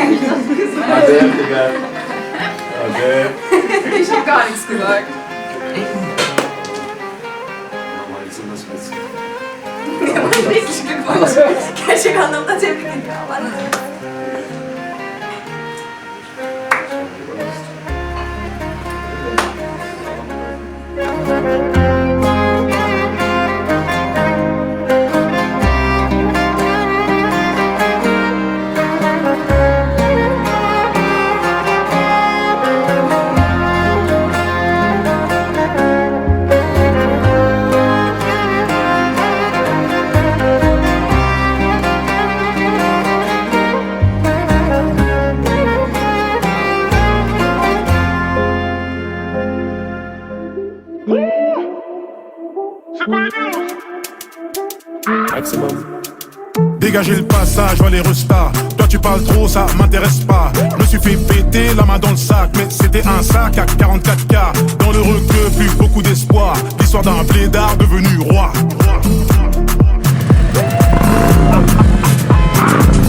Hadi Digga. Hadi. Ich hab gar nichts gesagt. Nochmal ist das Witz. Wirklich Glückwunsch. Gerçek anlamda tebrik ediyorum. Dégagez le passage, vois les restas. Toi tu parles trop, ça m'intéresse pas. Je me suis fait péter la main dans le sac, mais c'était un sac à 44K. Dans le requeu, plus beaucoup d'espoir. L'histoire d'un blédard devenu roi.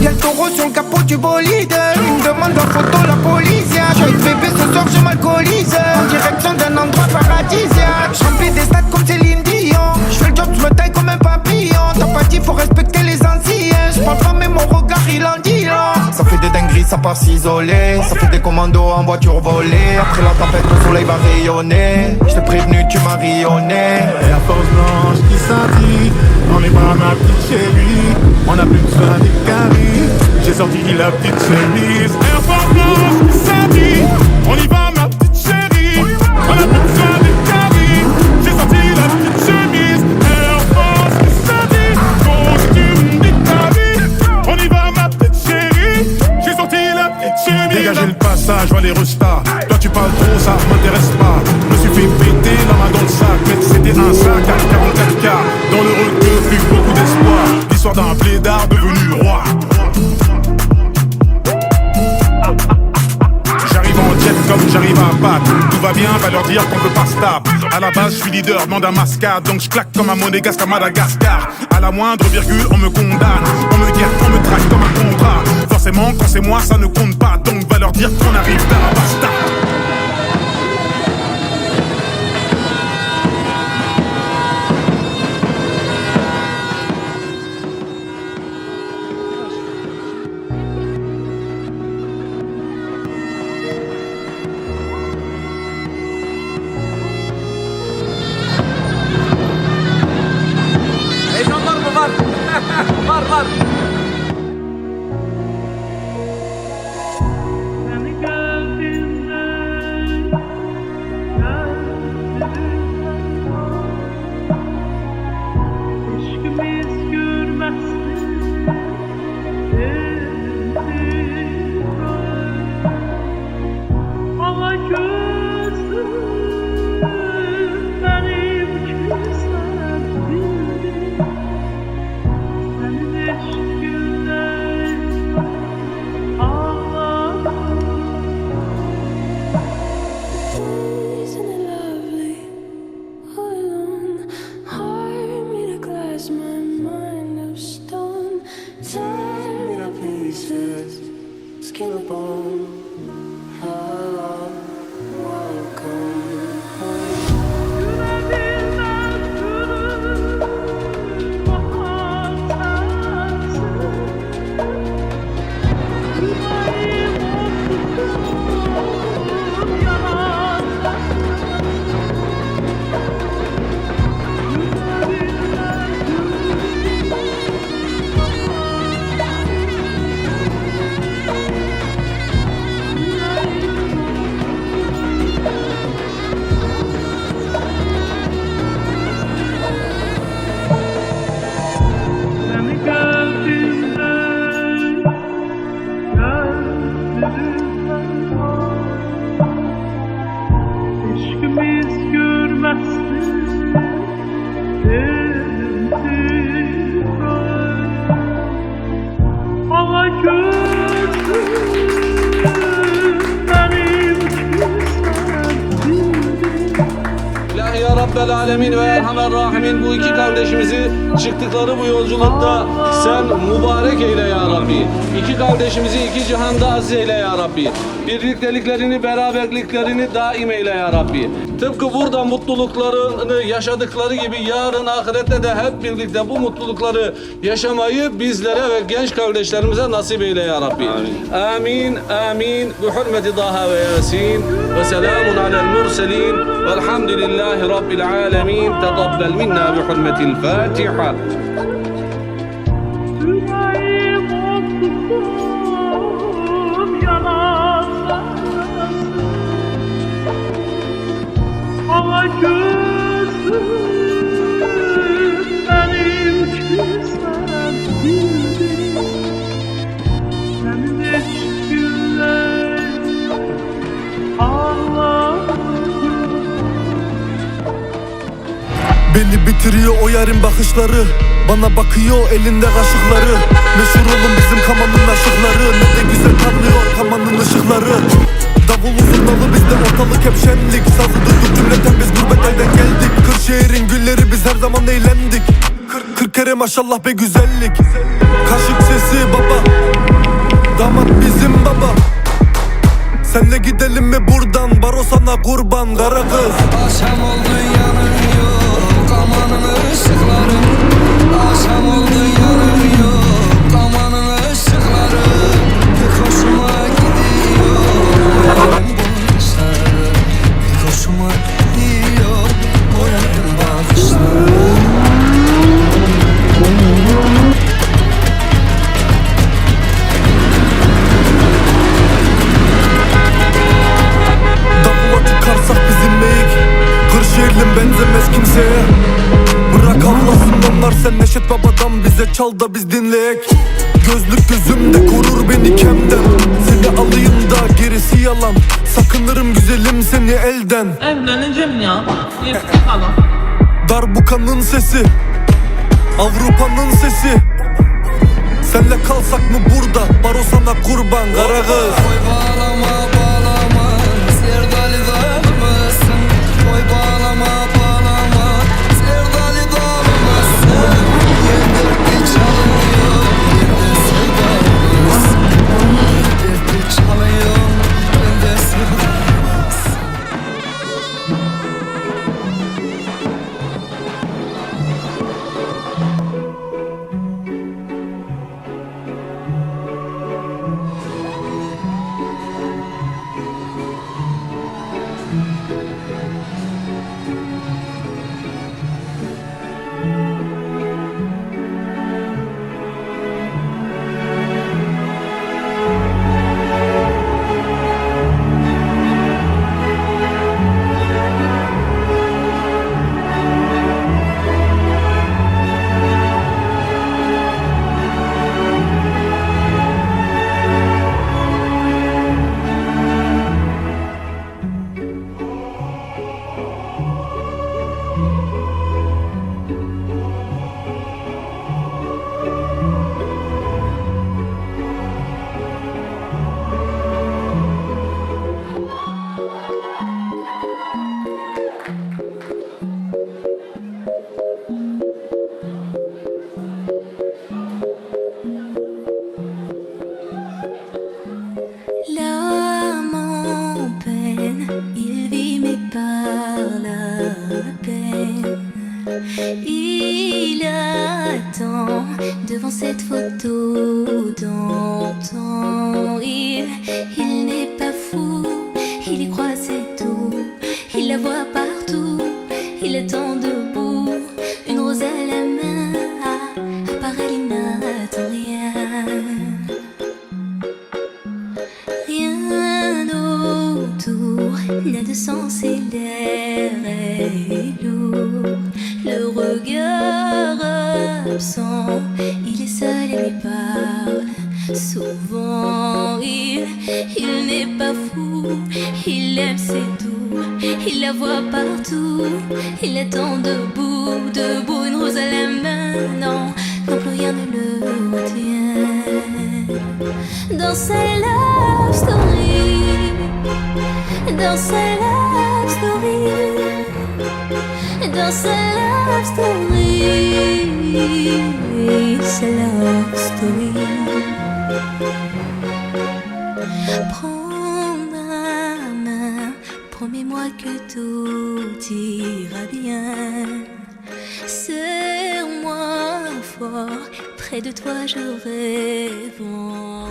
Y'a le taureau sur le capot du bolide. Il me demande en photo la police. J'ai avec bébé ce soir, je m'alcoolise. En direction d'un endroit paradisiaque. J'remplis des stades comme Céline Dion. J'fais le job, j'me taille comme un papillon. T'as pas dit, faut respecter les anciens. J'parle pas, mais mon regard il en dit long. Ça fait des dingueries, ça part s'isoler. Ça fait des commandos en voiture volée. Après la tempête, le soleil va rayonner. J't'ai prévenu, tu m'as rayonné. La force blanche qui scintille. On est pas ma petite chérie. On a plus besoin des caries. J'ai sorti la petite chemise. Air Force blanche qui scintille. On y va ma petite chérie. On a plus besoin des caries. J'ai sorti la petite chemise. Air Force qui scintille. Costume des caries. On y va ma petite chérie. J'ai sorti la petite chemise. Dégagez le passage, vois les restas. Toi tu parles trop, ça m'intéresse pas. Je me suis fait péter la main dans le sac, mais c'était un sac à 44K. Dans le requeu, plus beaucoup d'espoir. L'histoire d'un blédard devenu roi. J'arrive en jet comme j'arrive à battre. Tout va bien, va leur dire qu'on peut pas se taper. À la base, je suis leader, demande un mascade. Donc je claque comme un monégasque à Madagascar. À la moindre virgule, on me condamne. On me guette, on me traque comme un contrat. Forcément, quand c'est moi, ça ne compte pas. Donc va leur dire qu'on arrive d'un basta. Var. Benim güzel, Rabbel Alemin ve Erhamer Rahimin bu iki kardeşimizi çıktıkları bu yolculukta sen mübarek eyle ya Rabbi. İki kardeşimizi iki cihanda aziz eyle ya Rabbi. Birlikteliklerini, beraberliklerini daim eyle ya Rabbi. Tıpkı burada mutluluklarını yaşadıkları gibi yarın ahirette de hep birlikte bu mutlulukları yaşamayı bizlere ve genç kardeşlerimize nasip eyle ya Rabbi. Amin, amin. Bi hurmeti Daha ve Yasin. Ve selamun alel murselin. Velhamdülillahi Rabbil alemin. Teqabbel minna bi hurmetil Fatiha. Ama gözüm benimki sevgili, senin hiç güller ağladım. Beni bitiriyor o yarın bakışları, bana bakıyor elinde kaşıkları. Meşhur olun bizim kamanın aşıkları, ne de güzel parlıyor kamanın ışıkları. Davul zurnalı bizde ortalık hep şenlik. Sazı duyduk cümleten biz gurbet elden geldik. Kırşehir'in gülleri biz her zaman eğlendik. 40 kere maşallah be güzellik. Kaşık sesi baba, damat bizim baba. Senle gidelim mi buradan, baro sana kurban kara kız. Akşam oldu yanın yok, amanın ışıkları. Akşam oldu yanın yok, amanın ışıkları. Pek hoşuma gidiyor yarın bakışları. Pek hoşuma gidiyor o yarın bakışları. Davula çıkarsak bizim meyik, Kırşehirlim benzemez kimseye. Bırak avlasın onlar, sen Neşet Baba'dan bize çal da biz dinleyek. Gözlük gözümde korur beni kemden. Seni alayım da gerisi yalan. Sakınırım güzelim seni elden. Evleneceğim ya, yeter kalan. Darbukanın sesi, Avrupa'nın sesi. Senle kalsak mı burada, baro sana kurban kara kız. Oy bağlama bağlama, Serdali dağlı mısın? Oy bağlama bağlama, Serdali dağlı mısın? Yedekli çalıyor, ben de sevdalı mısın? Yedekli çalıyor, ben de sevdalı mısın? L'âme en peine, il vit mais par la peine. Il attend devant cette photo d'antan. Il n'est pas fou, il y croit c'est tout. Il la voit partout, il attend debout. Une rose à la main, à part elle il n'attend rien. Rien autour n'a de sens et l'air est lourd. Le regard absent, il est seul et lui parle. Souvent il n'est pas fou, il aime c'est tout. Il la voit partout, il attend debout, debout, une rose à la main. Non, non plus rien ne le retient. Dans sa love story, dans sa love story, dans sa love story, sa love story. Prends ma main, promets-moi que tout ira bien. Serre-moi fort, près de toi je rêve en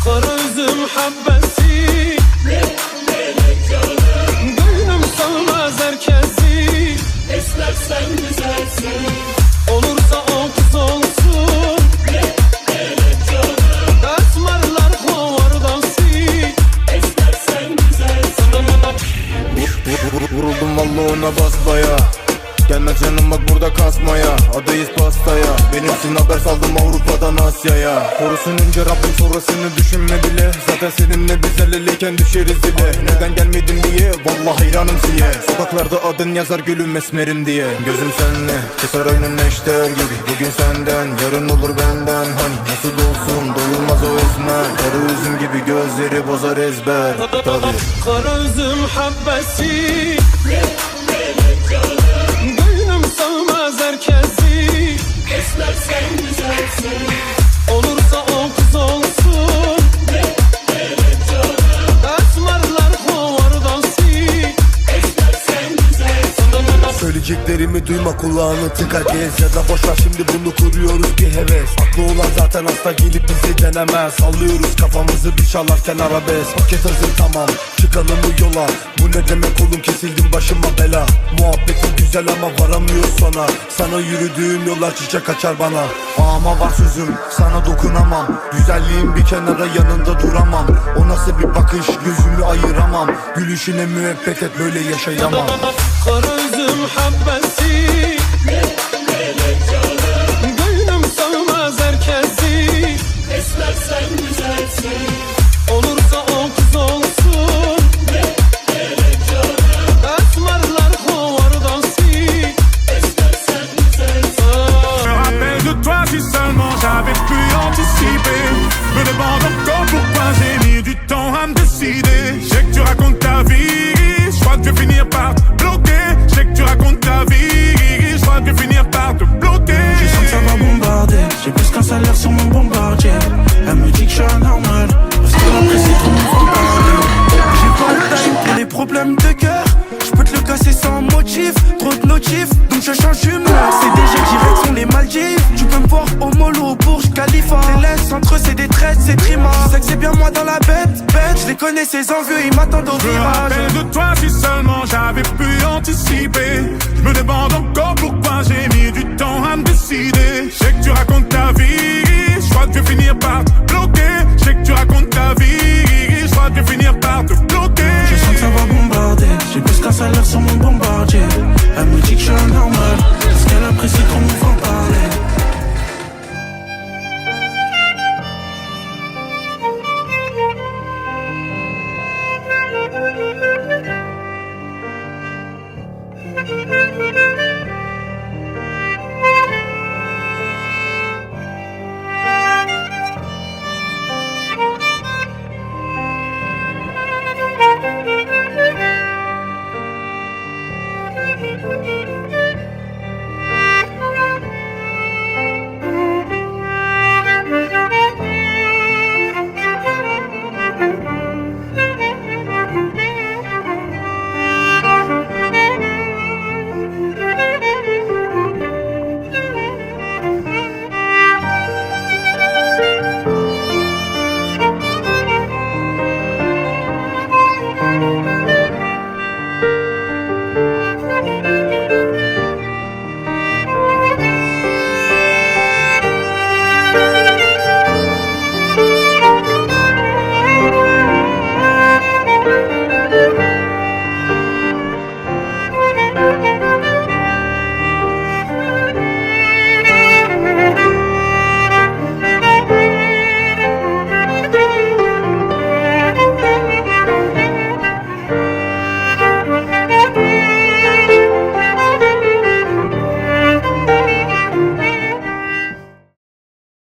Kara üzüm habbesi Gönlüm sığmaz herkesi Esmer sen güzelsin Olursa o kız olsun Esmerler kovardansi Esmer sen güzelsin Vuruldum valla ona basbaya. Gelme canım bak burada kasmaya. Adayız pastaya. Benimsin haber saldım Avrupa'dan Asya'ya. Korusun önce Rabbim sonrasını düşünme bile. Zaten seninle biz el eleyken düşeriz bile. Neden gelmedin diye vallahi hayranım siye. Sokaklarda adın yazar gülüm esmerim diye. Gözüm senle keser aynı neşter gibi. Bugün senden yarın olur benden. Hani nasıl olsun doyulmaz o esmer. Kara üzüm gibi gözleri bozar ezber. Tabii. Kara üzüm habbesi Gönlüm sığmaz herkesi Esmer sen güzelsin Olursa o kız olsun Esmerler kovardansi Esmer sen güzelsin Söyleyeceklerimi duyma kulağını tıka gez. Ya da boşver şimdi bunu kuruyoruz bir heves. Aklı olan zaten hasta gelip bizi denemez. Sallıyoruz kafamızı bir çalarken arabesk. Paket hazır tamam çıkalım bu yola. Bu ne demek oğlum kesildim başıma bela. Muhabbetin güzel ama varamıyoruz sona. Sana yürüdüğüm yollar çiçek açar bana. Ama var sözüm sana dokunamam. Güzelliğin bir kenara yanında duramam. O nasıl bir bakış gözümü ayıramam. Gülüşüne müebbet et böyle yaşayamam. Kara üzüm habbesi Gönlüm sığmaz herkesi Esmer sen güzelsin Olursa o kız olsun Esmerler kovardansi Esmer sen güzelsin Je me rappelle de toi si seulement j'avais pu anticiper. Me demande encore pourquoi j'ai mis du temps à me décider. Je sais que tu racontes ta vie, je crois que je vais finir par te bloquer. Je sais que tu racontes ta vie, je crois que je vais finir par te bloquer. Je sens que ça va bombarder, j'ai plus qu'un salaire sur mon bombardier. Elle me dit que je suis anormal, parce qu'elle apprécie trop mon fantasme. J'ai pas le time pour les problèmes de cœur. Je peux te le casser sans motif, trop de notifs, donc je change d'humeur. C'est déjà direction les Maldives. Tu peux me voir au mollo, au Burj Khalifa. Les laisses entre eux c'est des traites, c'est trima. Je sais que c'est bien moi dans la bête, je les connais ces envieux, ils m'attendent au Je me virage. rappelle de toi si seulement j'avais pu anticiper. Je me demande encore pourquoi j'ai mis du temps à me décider. Je sais que tu racontes ta vie, je crois que je vais finir par te bloquer.